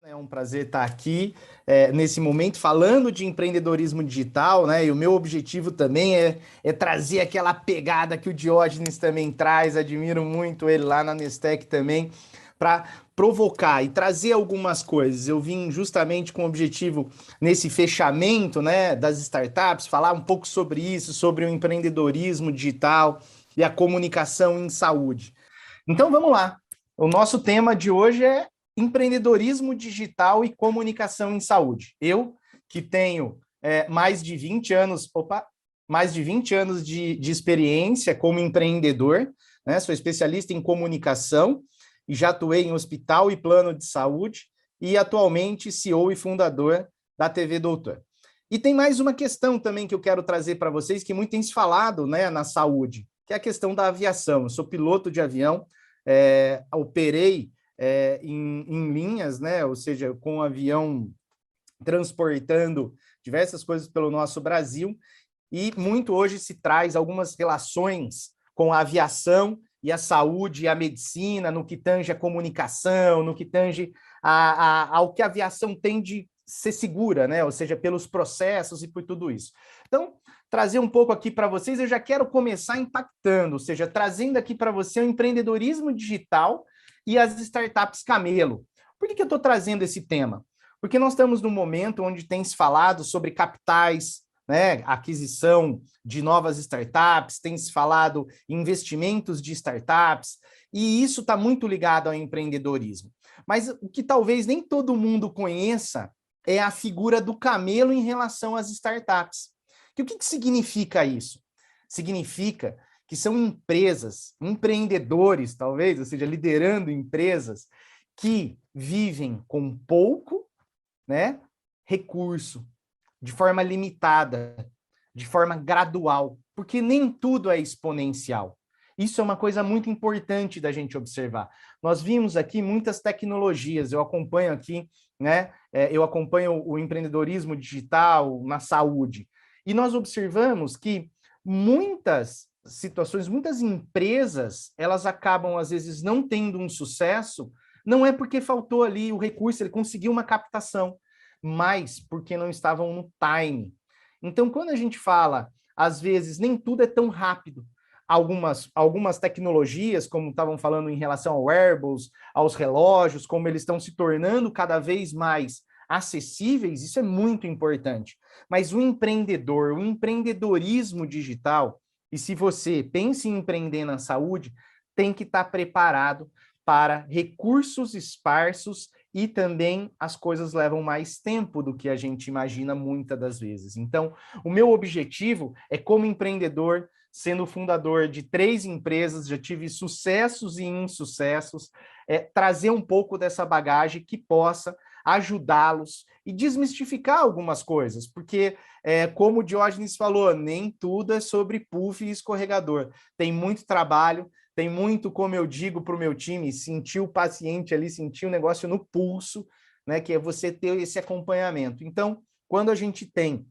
É um prazer estar aqui nesse momento falando de empreendedorismo digital, né? E o meu objetivo também é trazer aquela pegada que o Diógenes também traz. Admiro muito ele lá na Nestec também, para provocar e trazer algumas coisas. Eu vim justamente com o objetivo nesse fechamento, né, das startups, falar um pouco sobre isso, sobre o empreendedorismo digital e a comunicação em saúde. Então vamos lá. O nosso tema de hoje é empreendedorismo digital e comunicação em saúde. Eu, que tenho mais de 20 anos, mais de 20 anos de experiência como empreendedor, né? Sou especialista em comunicação e já atuei em hospital e plano de saúde e atualmente CEO e fundador da TV Doutor. E tem mais uma questão também que eu quero trazer para vocês, que muito tem se falado, né, na saúde, que é a questão da aviação. Eu sou piloto de avião, operei em linhas, né? Ou seja, com um avião transportando diversas coisas pelo nosso Brasil, e muito hoje se traz algumas relações com a aviação e a saúde e a medicina, no que tange a comunicação, no que tange ao que a aviação tem de ser segura, né? Ou seja, pelos processos e por tudo isso. Então, trazer um pouco aqui para vocês, eu já quero começar impactando, ou seja, trazendo aqui para você o empreendedorismo digital e as startups camelo. Por que eu estou trazendo esse tema? Porque nós estamos num momento onde tem se falado sobre capitais, né, aquisição de novas startups, tem se falado em investimentos de startups, e isso está muito ligado ao empreendedorismo. Mas o que talvez nem todo mundo conheça é a figura do camelo em relação às startups. O que significa isso? Significa que são empresas, empreendedores, talvez, ou seja, liderando empresas que vivem com pouco, né, recurso, de forma limitada, de forma gradual, porque nem tudo é exponencial. Isso é uma coisa muito importante da gente observar. Nós vimos aqui muitas tecnologias, eu acompanho aqui, né? Eu acompanho o empreendedorismo digital na saúde, e nós observamos que muitas situações, muitas empresas, elas acabam, às vezes, não tendo um sucesso, não é porque faltou ali o recurso, ele conseguiu uma captação, mas porque não estavam no time. Então, quando a gente fala, às vezes, nem tudo é tão rápido. Algumas tecnologias, como estavam falando em relação ao wearables, aos relógios, como eles estão se tornando cada vez mais acessíveis, isso é muito importante. Mas o empreendedor, o empreendedorismo digital, e se você pensa em empreender na saúde, tem que estar preparado para recursos esparsos e também as coisas levam mais tempo do que a gente imagina muitas das vezes. Então, o meu objetivo é, como empreendedor, sendo fundador de 3 empresas, já tive sucessos e insucessos, trazer um pouco dessa bagagem que possa ajudá-los e desmistificar algumas coisas, porque, como o Diógenes falou, nem tudo é sobre puff e escorregador. Tem muito trabalho, tem muito, como eu digo para o meu time, sentir o paciente ali, sentir o negócio no pulso, né? Que é você ter esse acompanhamento. Então, quando a gente tem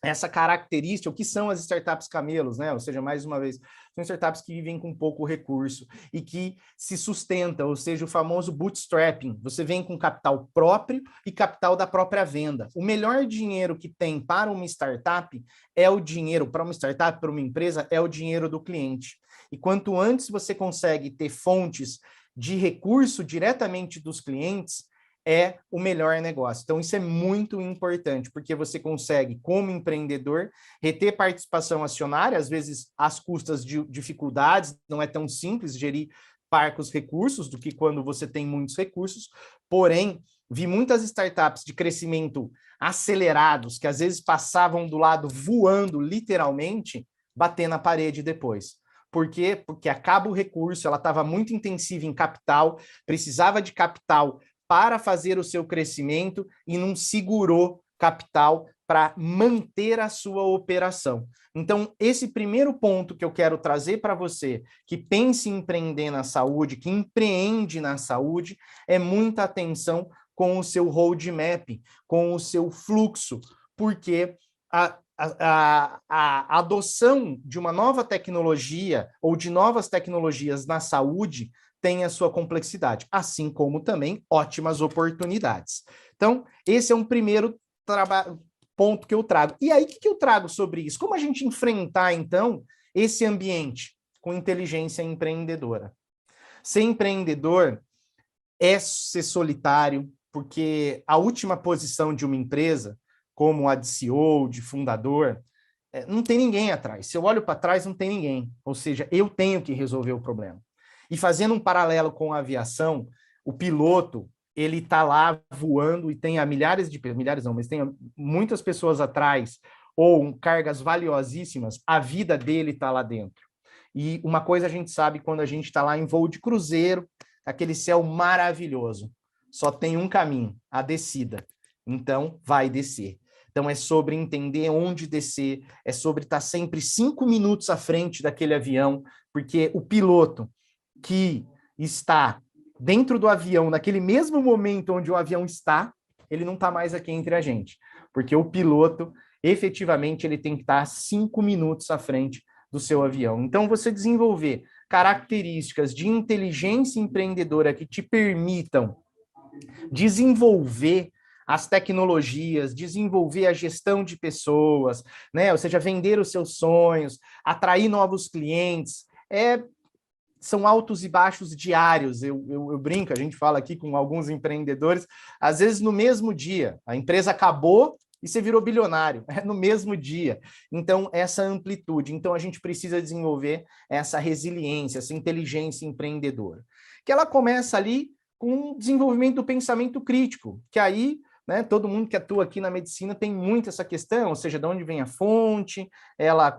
essa característica, o que são as startups camelos, né? Ou seja, mais uma vez, são startups que vivem com pouco recurso e que se sustentam, ou seja, o famoso bootstrapping. Você vem com capital próprio e capital da própria venda. O melhor dinheiro que tem para uma startup é o dinheiro, para uma startup, para uma empresa, é o dinheiro do cliente. E quanto antes você consegue ter fontes de recurso diretamente dos clientes, é o melhor negócio. Então, isso é muito importante, porque você consegue, como empreendedor, reter participação acionária, às vezes às custas de dificuldades, não é tão simples gerir parcos recursos do que quando você tem muitos recursos, porém, vi muitas startups de crescimento acelerados, que às vezes passavam do lado voando, literalmente, bater na parede depois. Por quê? Porque acaba o recurso, ela estava muito intensiva em capital, precisava de capital para fazer o seu crescimento e não segurou capital para manter a sua operação. Então, esse primeiro ponto que eu quero trazer para você, que pense em empreender na saúde, que empreende na saúde, é muita atenção com o seu roadmap, com o seu fluxo, porque a adoção de uma nova tecnologia ou de novas tecnologias na saúde tem a sua complexidade, assim como também ótimas oportunidades. Então, esse é um primeiro ponto que eu trago. E aí, o que eu trago sobre isso? Como a gente enfrentar, então, esse ambiente com inteligência empreendedora? Ser empreendedor é ser solitário, porque a última posição de uma empresa, como a de CEO, de fundador, não tem ninguém atrás. Se eu olho para trás, não tem ninguém. Ou seja, eu tenho que resolver o problema. E fazendo um paralelo com a aviação, o piloto, ele está lá voando e tem milhares não, mas tem muitas pessoas atrás, ou cargas valiosíssimas, a vida dele está lá dentro. E uma coisa a gente sabe quando a gente está lá em voo de cruzeiro, aquele céu maravilhoso. Só tem um caminho, a descida. Então, vai descer. Então, é sobre entender onde descer, é sobre estar sempre 5 minutos à frente daquele avião, porque o piloto que está dentro do avião, naquele mesmo momento onde o avião está, ele não está mais aqui entre a gente. Porque o piloto, efetivamente, ele tem que estar 5 minutos à frente do seu avião. Então, você desenvolver características de inteligência empreendedora que te permitam desenvolver as tecnologias, desenvolver a gestão de pessoas, né? Ou seja, vender os seus sonhos, atrair novos clientes, são altos e baixos diários. Eu brinco, a gente fala aqui com alguns empreendedores, às vezes no mesmo dia, a empresa acabou e você virou bilionário, no mesmo dia. Então, essa amplitude. Então, a gente precisa desenvolver essa resiliência, essa inteligência empreendedora. Que ela começa ali com o desenvolvimento do pensamento crítico, que aí, né, todo mundo que atua aqui na medicina tem muito essa questão, ou seja, de onde vem a fonte,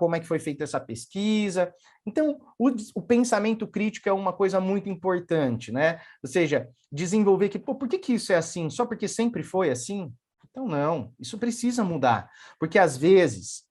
como é que foi feita essa pesquisa. Então, o pensamento crítico é uma coisa muito importante, né? Ou seja, desenvolver por que isso é assim? Só porque sempre foi assim? Então, não, isso precisa mudar, porque às vezes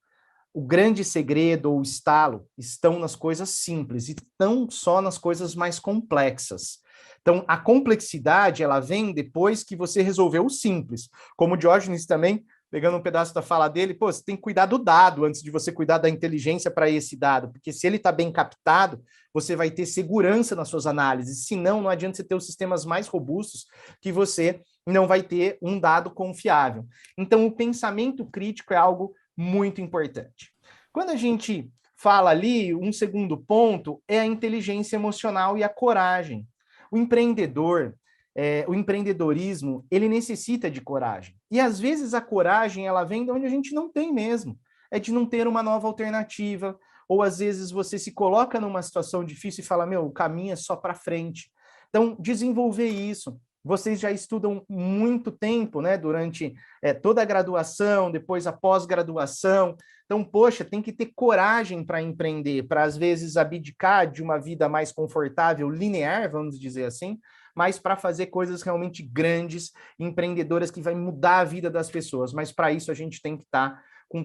o grande segredo ou o estalo estão nas coisas simples e estão só nas coisas mais complexas. Então, a complexidade, ela vem depois que você resolveu o simples. Como o Diógenes também, pegando um pedaço da fala dele, você tem que cuidar do dado antes de você cuidar da inteligência para esse dado, porque se ele está bem captado, você vai ter segurança nas suas análises, senão não adianta você ter os sistemas mais robustos que você não vai ter um dado confiável. Então, o pensamento crítico é algo muito importante. Quando a gente fala ali, um segundo ponto é a inteligência emocional e a coragem. O empreendedor, o empreendedorismo, ele necessita de coragem. E às vezes a coragem, ela vem de onde a gente não tem mesmo. É de não ter uma nova alternativa, ou às vezes você se coloca numa situação difícil e fala, o caminho é só para frente. Então, desenvolver isso. Vocês já estudam muito tempo, né? Durante toda a graduação, depois a pós-graduação. Então, poxa, tem que ter coragem para empreender, para às vezes abdicar de uma vida mais confortável, linear, vamos dizer assim, mas para fazer coisas realmente grandes, empreendedoras que vai mudar a vida das pessoas. Mas para isso a gente tem que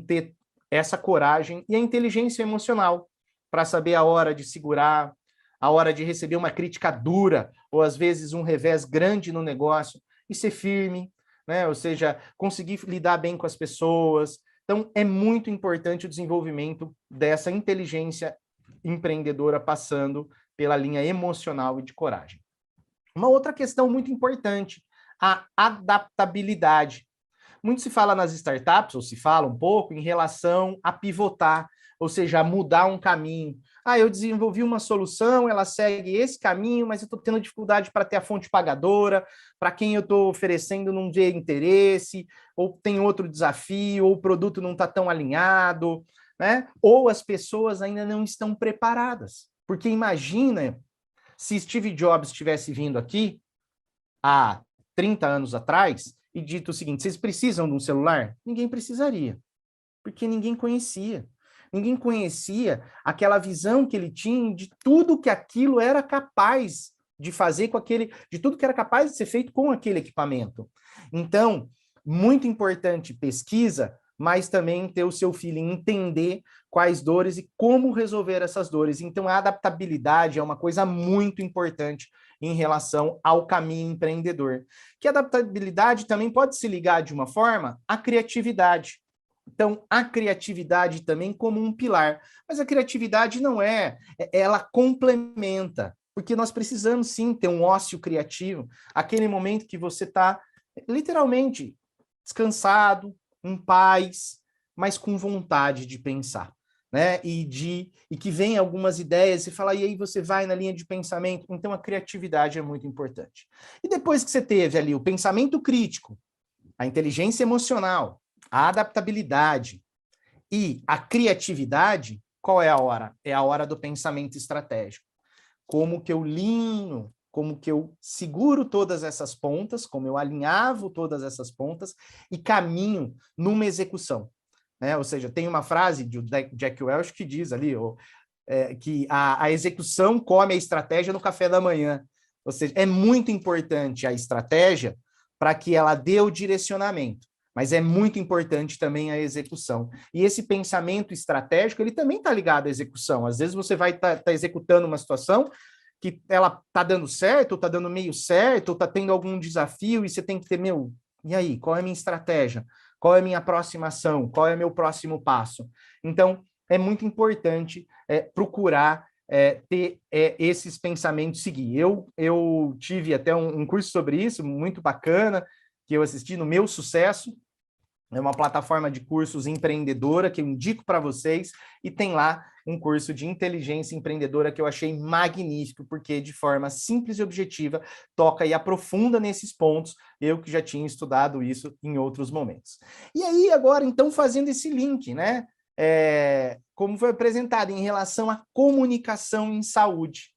ter essa coragem e a inteligência emocional para saber a hora de segurar, a hora de receber uma crítica dura, ou às vezes um revés grande no negócio, e ser firme, né? Ou seja, conseguir lidar bem com as pessoas. Então, é muito importante o desenvolvimento dessa inteligência empreendedora passando pela linha emocional e de coragem. Uma outra questão muito importante, a adaptabilidade. Muito se fala nas startups, ou se fala um pouco, em relação a pivotar, ou seja, a mudar um caminho. Eu desenvolvi uma solução, ela segue esse caminho, mas eu estou tendo dificuldade para ter a fonte pagadora, para quem eu estou oferecendo não vê interesse, ou tem outro desafio, ou o produto não está tão alinhado, né? Ou as pessoas ainda não estão preparadas. Porque imagina se Steve Jobs tivesse vindo aqui há 30 anos atrás e dito o seguinte, vocês precisam de um celular? Ninguém precisaria, porque ninguém conhecia. Ninguém conhecia aquela visão que ele tinha de tudo que aquilo era capaz de fazer com aquele, de tudo que era capaz de ser feito com aquele equipamento. Então, muito importante pesquisa, mas também ter o seu feeling, entender quais dores e como resolver essas dores. Então, a adaptabilidade é uma coisa muito importante em relação ao caminho empreendedor. Que a adaptabilidade também pode se ligar de uma forma à criatividade. Então, a criatividade também como um pilar. Mas a criatividade não ela complementa, porque nós precisamos sim ter um ócio criativo, aquele momento que você está literalmente descansado, em paz, mas com vontade de pensar, né? E que vem algumas ideias e fala, e aí você vai na linha de pensamento. Então, a criatividade é muito importante. E depois que você teve ali o pensamento crítico, a inteligência emocional, a adaptabilidade e a criatividade, qual é a hora? É a hora do pensamento estratégico. Como que eu linho, como que eu seguro todas essas pontas, como eu alinhavo todas essas pontas e caminho numa execução. Né? Ou seja, tem uma frase de Jack Welch que diz ali que a execução come a estratégia no café da manhã. Ou seja, é muito importante a estratégia para que ela dê o direcionamento, mas é muito importante também a execução. E esse pensamento estratégico, ele também está ligado à execução. Às vezes você vai estar executando uma situação que ela está dando certo, ou está dando meio certo, ou está tendo algum desafio, e você tem que ter, e aí, qual é a minha estratégia? Qual é a minha próxima ação? Qual é o meu próximo passo? Então, é muito importante procurar ter esses pensamentos seguir. Eu tive até um curso sobre isso, muito bacana, que eu assisti no Meu Sucesso, é uma plataforma de cursos empreendedora que eu indico para vocês, e tem lá um curso de inteligência empreendedora que eu achei magnífico, porque de forma simples e objetiva toca e aprofunda nesses pontos, eu que já tinha estudado isso em outros momentos. E aí, agora, então, fazendo esse link, né? Como foi apresentado em relação à comunicação em saúde,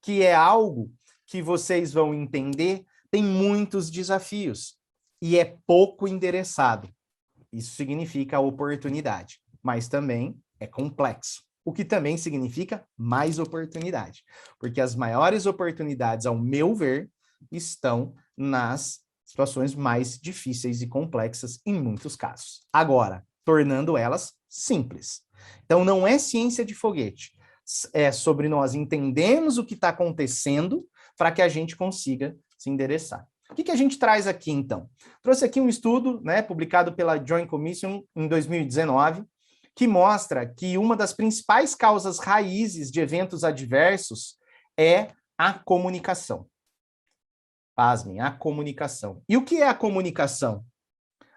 que é algo que vocês vão entender, tem muitos desafios e é pouco endereçado. Isso significa oportunidade, mas também é complexo, o que também significa mais oportunidade, porque as maiores oportunidades, ao meu ver, estão nas situações mais difíceis e complexas em muitos casos. Agora, tornando elas simples. Então, não é ciência de foguete, é sobre nós entendermos o que está acontecendo para que a gente consiga se endereçar. O que a gente traz aqui, então? Trouxe aqui um estudo, né, publicado pela Joint Commission em 2019, que mostra que uma das principais causas raízes de eventos adversos é a comunicação. Pasmem, a comunicação. E o que é a comunicação?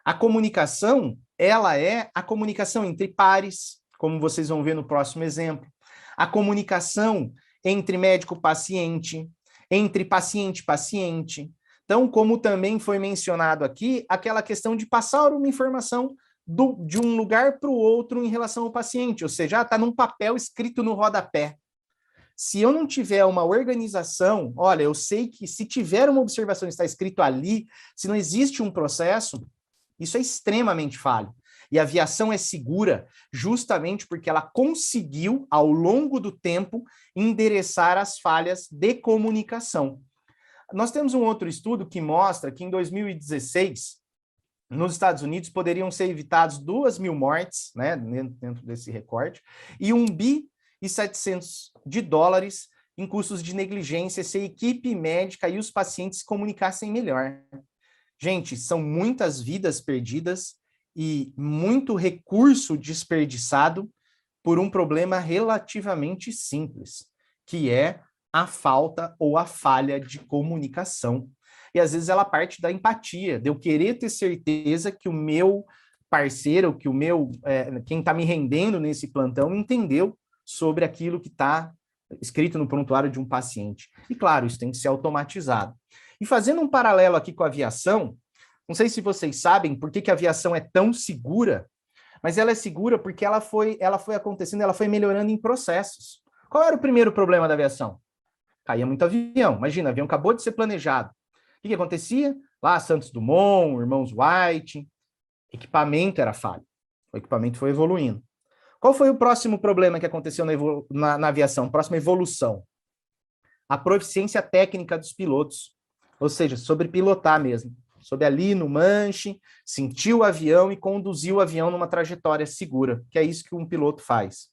A comunicação, ela é a comunicação entre pares, como vocês vão ver no próximo exemplo. A comunicação entre médico-paciente, entre paciente-paciente. Então, como também foi mencionado aqui, aquela questão de passar uma informação de um lugar para o outro em relação ao paciente, ou seja, está num papel escrito no rodapé. Se eu não tiver uma organização, olha, eu sei que se tiver uma observação está escrito ali, se não existe um processo, isso é extremamente falho. E a aviação é segura justamente porque ela conseguiu, ao longo do tempo, endereçar as falhas de comunicação. Nós temos um outro estudo que mostra que em 2016, nos Estados Unidos, poderiam ser evitados 2.000 mortes, né, dentro desse recorte, e 1,7 bi em custos de negligência se a equipe médica e os pacientes se comunicassem melhor. Gente, são muitas vidas perdidas e muito recurso desperdiçado por um problema relativamente simples, que é a falta ou a falha de comunicação. E às vezes ela parte da empatia, de eu querer ter certeza que o meu parceiro, que quem está me rendendo nesse plantão entendeu sobre aquilo que está escrito no prontuário de um paciente. E claro, isso tem que ser automatizado. E fazendo um paralelo aqui com a aviação, não sei se vocês sabem por que a aviação é tão segura, mas ela é segura porque ela foi acontecendo, ela foi melhorando em processos. Qual era o primeiro problema da aviação? Caía muito avião. Imagina, o avião acabou de ser planejado. O que acontecia? Lá, Santos Dumont, Irmãos Wright, equipamento era falho. O equipamento foi evoluindo. Qual foi o próximo problema que aconteceu na aviação? Próxima evolução. A proficiência técnica dos pilotos. Ou seja, sobre pilotar mesmo. Sobre ali no manche, sentir o avião e conduzir o avião numa trajetória segura, que é isso que um piloto faz.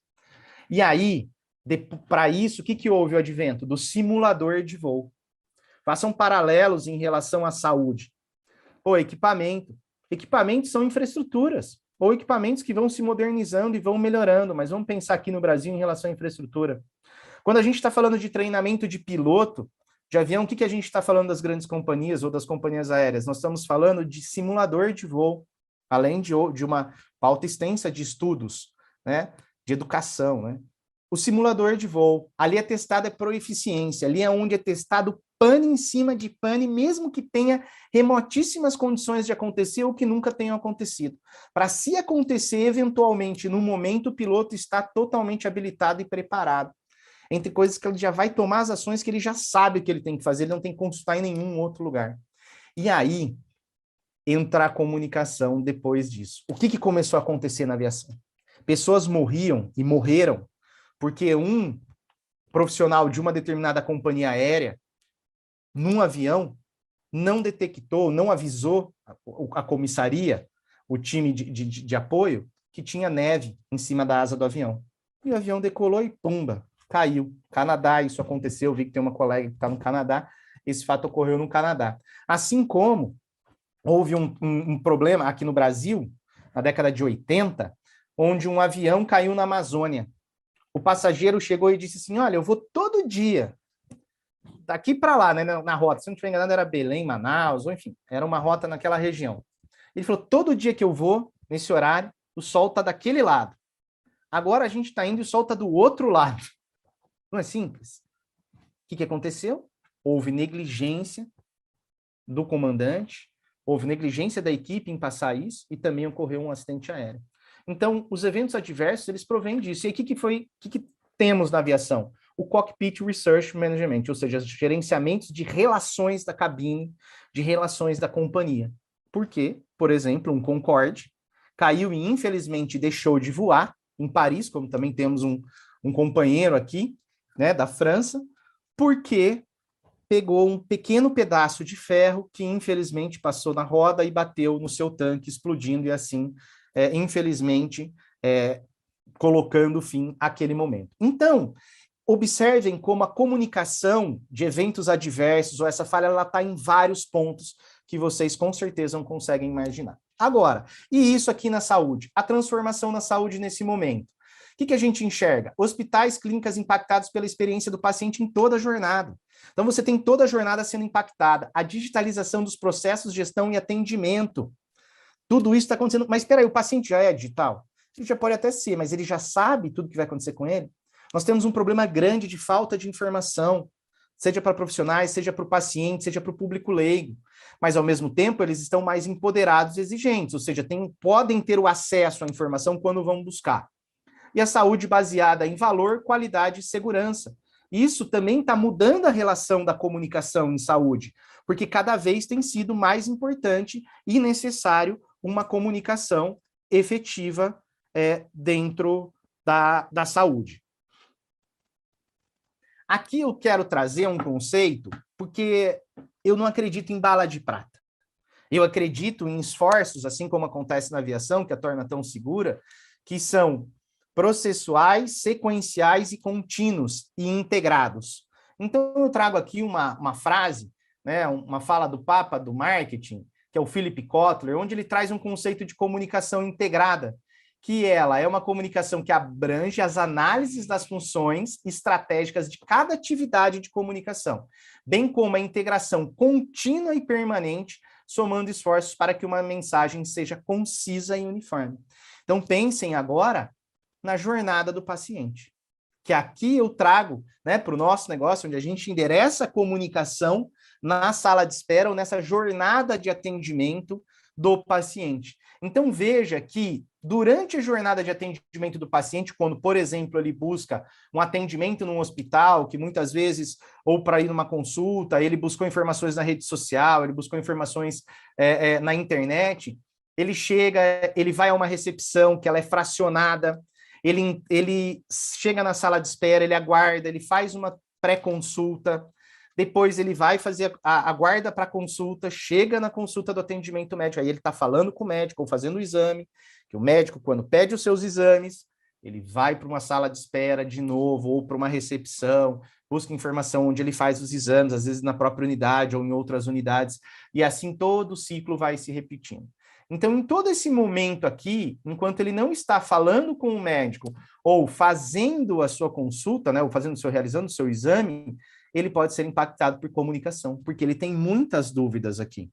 E aí, para isso, o que houve o advento? Do simulador de voo. Façam paralelos em relação à saúde. O equipamento. Equipamentos são infraestruturas. ou equipamentos que vão se modernizando e vão melhorando, mas vamos pensar aqui no Brasil em relação à infraestrutura. Quando a gente está falando de treinamento de piloto de avião, o que a gente está falando das grandes companhias ou das companhias aéreas? Nós estamos falando de simulador de voo, além de uma pauta extensa de estudos, né, de educação, né? O simulador de voo, ali é testado por eficiência, ali é onde é testado pane em cima de pane, mesmo que tenha remotíssimas condições de acontecer ou que nunca tenham acontecido. Para se acontecer, eventualmente, no momento, o piloto está totalmente habilitado e preparado. Entre coisas que ele já vai tomar as ações que ele já sabe o que ele tem que fazer, ele não tem que consultar em nenhum outro lugar. E aí, entra a comunicação depois disso. O que começou a acontecer na aviação? Pessoas morriam e morreram porque um profissional de uma determinada companhia aérea, num avião, não detectou, não avisou a comissaria, o time de apoio, que tinha neve em cima da asa do avião. E o avião decolou e pumba, caiu. Canadá, isso aconteceu, vi que tem uma colega que está no Canadá, esse fato ocorreu no Canadá. Assim como houve um problema aqui no Brasil, na década de 80, onde um avião caiu na Amazônia. O passageiro chegou e disse assim, olha, eu vou todo dia, daqui para lá, né, na rota, se não estiver enganado, era Belém, Manaus, ou enfim, era uma rota naquela região. Ele falou, todo dia que eu vou, nesse horário, o sol está daquele lado. Agora a gente está indo e o sol está do outro lado. Não é simples? O que aconteceu? Houve negligência do comandante, houve negligência da equipe em passar isso e também ocorreu um acidente aéreo. Então, os eventos adversos, eles provêm disso. E aí, o que temos na aviação? O Cockpit Research Management, ou seja, os gerenciamentos de relações da cabine, de relações da companhia. Por quê? Por exemplo, um Concorde caiu e, infelizmente, deixou de voar em Paris, como também temos um companheiro aqui, né, da França, porque pegou um pequeno pedaço de ferro que, infelizmente, passou na roda e bateu no seu tanque, explodindo, e assim, infelizmente, colocando fim àquele momento. Então, observem como a comunicação de eventos adversos, ou essa falha, ela está em vários pontos que vocês, com certeza, não conseguem imaginar. Agora, e isso aqui na saúde? A transformação na saúde nesse momento. O que a gente enxerga? Hospitais, clínicas impactados pela experiência do paciente em toda a jornada. Então, você tem toda a jornada sendo impactada. A digitalização dos processos, gestão e atendimento. Tudo isso está acontecendo. Mas espera aí, o paciente já é digital? Ele já pode até ser, mas ele já sabe tudo que vai acontecer com ele? Nós temos um problema grande de falta de informação, seja para profissionais, seja para o paciente, seja para o público leigo. Mas, ao mesmo tempo, eles estão mais empoderados e exigentes, ou seja, podem ter o acesso à informação quando vão buscar. E a saúde baseada em valor, qualidade e segurança. Isso também está mudando a relação da comunicação em saúde, porque cada vez tem sido mais importante e necessário uma comunicação efetiva dentro da saúde. Aqui eu quero trazer um conceito, porque eu não acredito em bala de prata. Eu acredito em esforços, assim como acontece na aviação, que a torna tão segura, que são processuais, sequenciais e contínuos e integrados. Então, eu trago aqui uma frase, né, uma fala do Papa do Marketing, que é o Philip Kotler, onde ele traz um conceito de comunicação integrada, que ela é uma comunicação que abrange as análises das funções estratégicas de cada atividade de comunicação, bem como a integração contínua e permanente, somando esforços para que uma mensagem seja concisa e uniforme. Então, pensem agora na jornada do paciente, que aqui eu trago, né, para o nosso negócio, onde a gente endereça a comunicação na sala de espera ou nessa jornada de atendimento do paciente. Então, veja que durante a jornada de atendimento do paciente, quando, por exemplo, ele busca um atendimento num hospital, que muitas vezes, ou para ir numa consulta, ele buscou informações na rede social, ele buscou informações na internet, ele chega, ele vai a uma recepção que ela é fracionada, ele chega na sala de espera, ele aguarda, ele faz uma pré-consulta, depois ele vai fazer a guarda para a consulta, chega na consulta do atendimento médico, aí ele está falando com o médico ou fazendo o exame, que o médico, quando pede os seus exames, ele vai para uma sala de espera de novo, ou para uma recepção, busca informação onde ele faz os exames, às vezes na própria unidade ou em outras unidades, e assim todo o ciclo vai se repetindo. Então, em todo esse momento aqui, enquanto ele não está falando com o médico ou fazendo a sua consulta, né, ou realizando o seu exame, ele pode ser impactado por comunicação, porque ele tem muitas dúvidas aqui.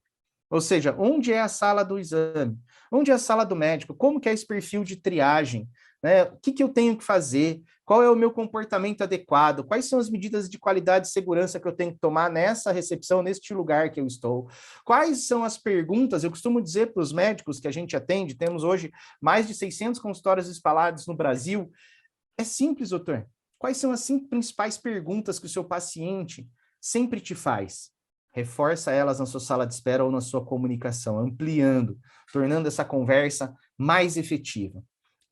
Ou seja, onde é a sala do exame? Onde é a sala do médico? Como que é esse perfil de triagem? Né? O que eu tenho que fazer? Qual é o meu comportamento adequado? Quais são as medidas de qualidade e segurança que eu tenho que tomar nessa recepção, neste lugar que eu estou? Quais são as perguntas? Eu costumo dizer para os médicos que a gente atende, temos hoje mais de 600 consultórios espalhados no Brasil. É simples, doutor. Quais são as 5 principais perguntas que o seu paciente sempre te faz? Reforça elas na sua sala de espera ou na sua comunicação, ampliando, tornando essa conversa mais efetiva.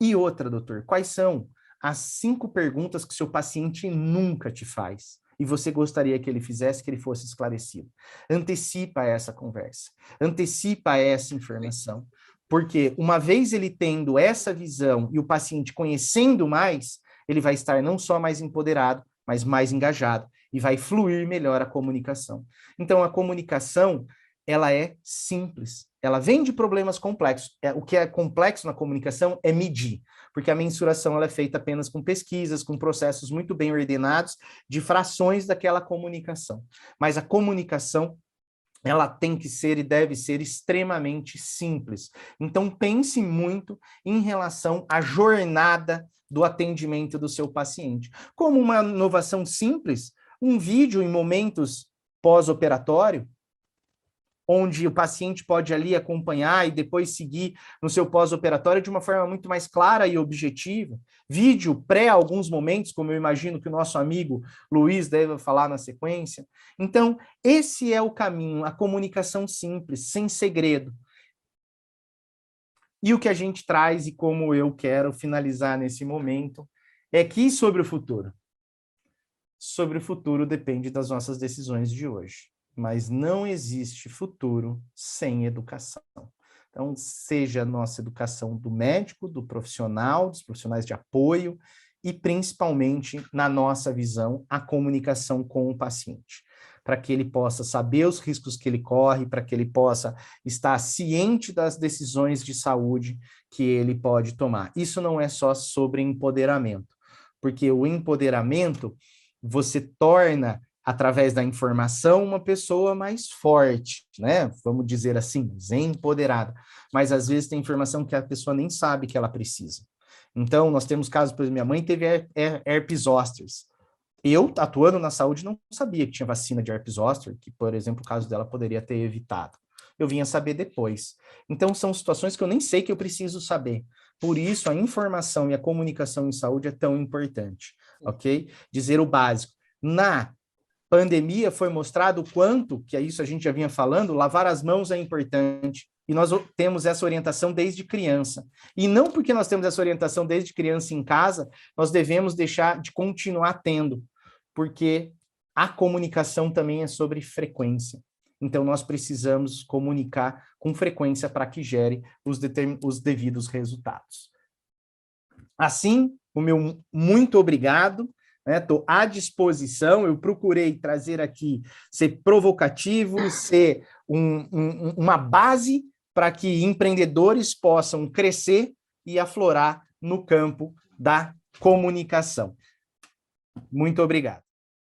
E outra, doutor, quais são as 5 perguntas que o seu paciente nunca te faz e você gostaria que ele fizesse, que ele fosse esclarecido? Antecipa essa conversa, antecipa essa informação, porque uma vez ele tendo essa visão e o paciente conhecendo mais, ele vai estar não só mais empoderado, mas mais engajado e vai fluir melhor a comunicação. Então, a comunicação, ela é simples. Ela vem de problemas complexos. O que é complexo na comunicação é medir, porque a mensuração ela é feita apenas com pesquisas, com processos muito bem ordenados de frações daquela comunicação. Mas a comunicação, ela tem que ser e deve ser extremamente simples. Então, pense muito em relação à jornada do atendimento do seu paciente. Como uma inovação simples, um vídeo em momentos pós-operatório, onde o paciente pode ali acompanhar e depois seguir no seu pós-operatório de uma forma muito mais clara e objetiva. Vídeo pré alguns momentos, como eu imagino que o nosso amigo Luiz deve falar na sequência. Então, esse é o caminho, a comunicação simples, sem segredo. E o que a gente traz, e como eu quero finalizar nesse momento, é que sobre o futuro. Sobre o futuro depende das nossas decisões de hoje. Mas não existe futuro sem educação. Então, seja a nossa educação do médico, do profissional, dos profissionais de apoio e, principalmente, na nossa visão, a comunicação com o paciente, para que ele possa saber os riscos que ele corre, para que ele possa estar ciente das decisões de saúde que ele pode tomar. Isso não é só sobre empoderamento, porque o empoderamento você torna, através da informação, uma pessoa mais forte, né? Vamos dizer assim, empoderada. Mas, às vezes, tem informação que a pessoa nem sabe que ela precisa. Então, nós temos casos, por exemplo, minha mãe teve herpes zoster. Eu, atuando na saúde, não sabia que tinha vacina de herpes zoster, que, por exemplo, o caso dela poderia ter evitado. Eu vinha saber depois. Então, são situações que eu nem sei que eu preciso saber. Por isso, a informação e a comunicação em saúde é tão importante, ok? Dizer o básico. Na pandemia foi mostrado o quanto, que é isso a gente já vinha falando, lavar as mãos é importante. E nós temos essa orientação desde criança. E não porque nós temos essa orientação desde criança em casa, nós devemos deixar de continuar tendo, porque a comunicação também é sobre frequência. Então, nós precisamos comunicar com frequência para que gere os devidos resultados. Assim, o meu muito obrigado. Estou à disposição, eu procurei trazer aqui, ser provocativo, ser uma base para que empreendedores possam crescer e aflorar no campo da comunicação. Muito obrigado.